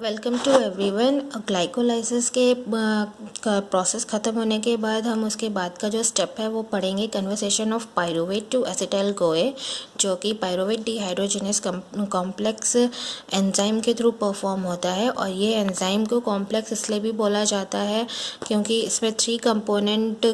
Welcome to everyone. Glycolysis के process ख़त्म होने के बाद हम उसके बाद का जो स्टेप है वो पढ़ेंगे, conversation of pyruvate to acetyl CoA, जो कि पायरुवेट डिहाइड्रोजिनेस कॉम्प्लेक्स एंजाइम के थ्रू परफॉर्म होता है। और ये एंजाइम को कॉम्प्लेक्स इसलिए भी बोला जाता है क्योंकि इसमें 3 कंपोनेंट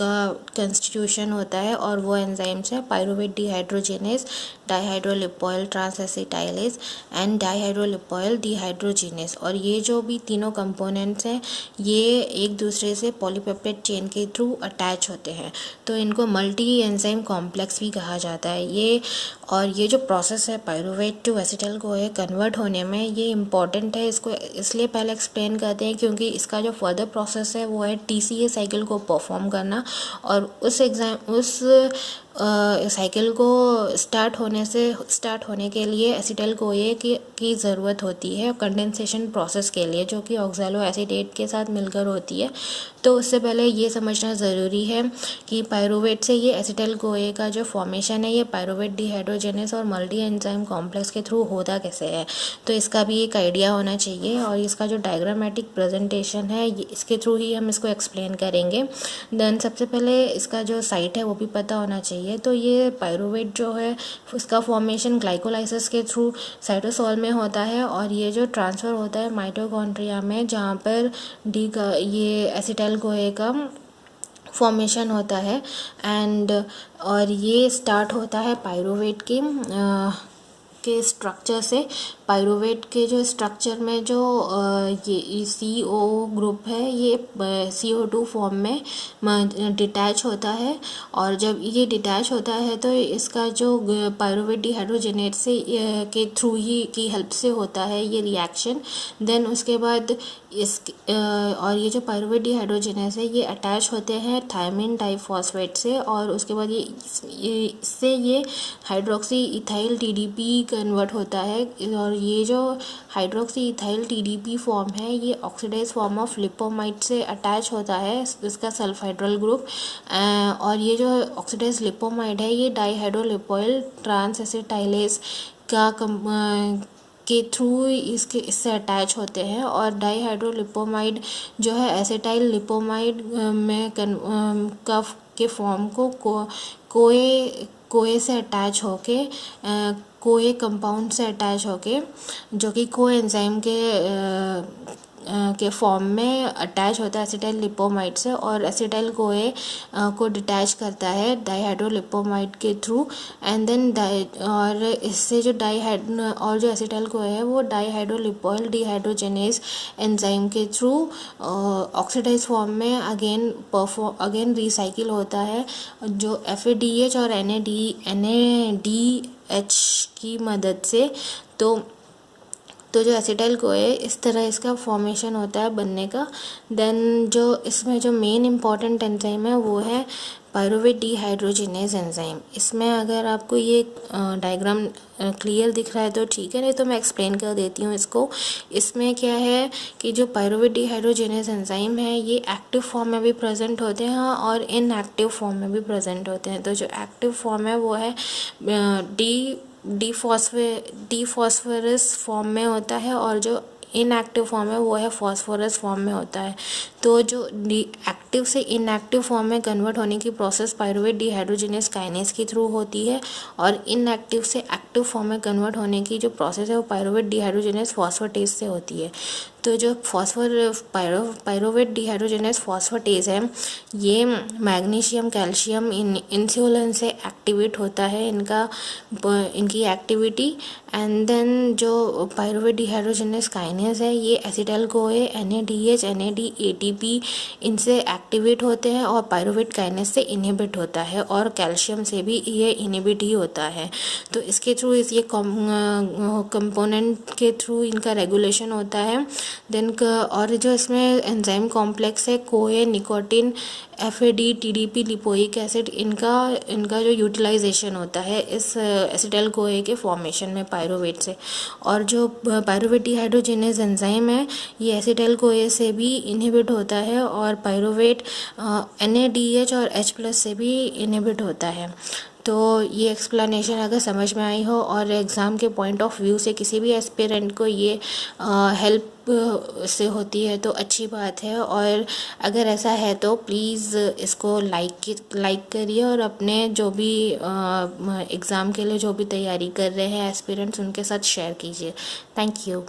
का कंस्टिट्यूशन होता है और वो एंजाइम्स है pyruvate dehydrogenase, dihydrolipoyl transacetylase and dihydrolipoyl dehydrogenase. और ये जो भी तीनों कंपोनेंट्स हैं ये एक दूसरे से पॉलीपेप्टाइड चेन के थ्रू अटैच होते हैं, तो इनको मल्टी एंजाइम कॉम्प्लेक्स भी कहा जाता है। ये जो प्रोसेस है pyruvate to acetyl CoA convert होने में, ये इम्पॉर्टेंट है। इसको इसलिए पहले एक्सप्लेन करते हैं क्योंकि इसका जो फर्दर प्रोसेस है वो है TCA साइकिल को परफॉर्म करना, और उस साइकिल को स्टार्ट होने के लिए एसिटाइल कोए की ज़रूरत होती है कंडेंसेशन प्रोसेस के लिए, जो कि ऑक्सैलो एसीटेट के साथ मिलकर होती है। तो उससे पहले ये समझना ज़रूरी है कि पायरुवेट से ये एसिटाइल कोए का जो फॉर्मेशन है ये पायरुवेट डिहाइड्रोजिनेस और मल्टी एंजाइम कॉम्प्लेक्स के थ्रू होता कैसे है, तो इसका भी एक आइडिया होना चाहिए। और इसका जो डायग्रामेटिक प्रेजेंटेशन है इसके थ्रू ही हम इसको एक्सप्लेन करेंगे। देन सबसे पहले इसका जो साइट है वो भी पता होना चाहिए। तो ये पायरुवेट जो है इसका फॉर्मेशन ग्लाइकोलाइसिस के थ्रू साइटोसोल में होता है, और ये जो ट्रांसफ़र होता है माइटोकॉन्ड्रिया में, जहाँ पर ये एसिटाइल कोए का फॉर्मेशन होता है। और ये स्टार्ट होता है पायरुवेट के स्ट्रक्चर से। पायरुवेट के जो स्ट्रक्चर में जो ये CO ग्रुप है ये CO2 फॉर्म में डिटैच होता है, और जब ये डिटैच होता है तो इसका जो पायरुवेट डिहाइड्रोजिनेट से के थ्रू ही की हेल्प से होता है ये रिएक्शन। देन उसके बाद और ये जो पायरुवेट डिहाइड्रोजिनेस है ये अटैच होते हैं थायमिन डाइफॉस्फेट से, और उसके बाद इससे ये हाइड्रोक्सी इथाइल TDP कन्वर्ट होता है। और ये जो हाइड्रोक्सी इथाइल TDP फॉर्म है ये ऑक्सीडाइज फॉर्म ऑफ लिपोमाइड से अटैच होता है, इसका सल्फाइड्रल ग्रुप। और ये जो ऑक्सीडाइज लिपोमाइड है ये डाइहाइड्रोलिपोइल ट्रांसएसिटाइलेज के थ्रू इससे अटैच होते हैं। और डाइहाइड्रोलिपोमाइड जो है एसिटाइल लिपोमाइड में के फॉर्म को कोए से अटैच होके कोए कंपाउंड से अटैच होके, जो कि कोएंजाइम के फॉर्म में अटैच होता है एसिटाइल लिपोमाइड से, और एसिटाइल कोए को डिटैच करता है डाइहाइड्रोलिपोमाइड के थ्रू। एंड देन और इससे जो जो एसिटाइल कोए है वो डाइहाइड्रोलिपोइल डिहाइड्रोजिनेस एंजाइम के थ्रू ऑक्सीडाइज फॉर्म में अगेन रिसाइकिल होता है, जो FADH और NADH की मदद से। तो जो एसिटाइल कोए इस तरह इसका फॉर्मेशन होता है बनने का। देन जो इसमें जो मेन इम्पॉर्टेंट एंजाइम है वो है पायरुवेट डिहाइड्रोजिनेस एंजाइम। इसमें अगर आपको ये डायग्राम क्लियर दिख रहा है तो ठीक है, नहीं तो मैं एक्सप्लेन कर देती हूँ इसको। इसमें क्या है कि जो पायरुवेट डिहाइड्रोजिनेस एंजाइम है ये एक्टिव फॉर्म में भी प्रेजेंट होते हैं और इनएक्टिव फॉर्म में भी प्रेजेंट होते हैं। तो जो एक्टिव फॉर्म है वो है डिफॉस्फोरस फॉर्म में होता है, और जो इनएक्टिव फॉर्म है वो है फॉस्फोरस फॉर्म में होता है। तो जो एक्टिव से इनएक्टिव फॉर्म में कन्वर्ट होने की प्रोसेस पायरुवेट डिहाइड्रोजिनेस काइनेज के थ्रू होती है, और इनएक्टिव से एक्टिव फॉर्म में कन्वर्ट होने की जो प्रोसेस है वो पायरुवेट डिहाइड्रोजिनेस फॉस्फेटेज से होती है। तो जो पायरुवेट डिहाइड्रोजिनेस फॉस्फेटेज है ये मैग्नीशियम कैल्शियम इंसुलिन से एक्टिवेट होता है इनकी एक्टिविटी। एंड देन जो पायरुवेट डिहाइड्रोजिनेस काइनेज है ये एसिटाइल कोए NADH NAD-ATP इनसे एक्टिवेट होते हैं, और पायरुवेट काइनेज से इनहिबिट होता है, और कैल्शियम से भी ये इनहिबिट ही होता है। तो इसके थ्रू ये कंपोनेंट के थ्रू इनका रेगुलेशन होता है। देन और जो इसमें एंजाइम कॉम्प्लेक्स है कोए nicotine FAD TDP lipoic acid, इनका जो यूटिलाइजेशन होता है इस एसिटाइल कोए के फॉर्मेशन में पायरुवेट से। और जो पायरुवेट डिहाइड्रोजिनेस एंजाइम है ये एसिटाइल कोए से भी इनहिबिट होता है, और पायरुवेट NADH और H+ से भी इनहिबिट होता है। तो ये एक्सप्लेनेशन अगर समझ में आई हो और एग्ज़ाम के पॉइंट ऑफ व्यू से किसी भी एस्पिरेंट को ये हेल्प से होती है तो अच्छी बात है। और अगर ऐसा है तो प्लीज़ इसको लाइक करिए और अपने जो भी एग्ज़ाम के लिए जो भी तैयारी कर रहे हैं एस्पिरेंट्स उनके साथ शेयर कीजिए। Thank you.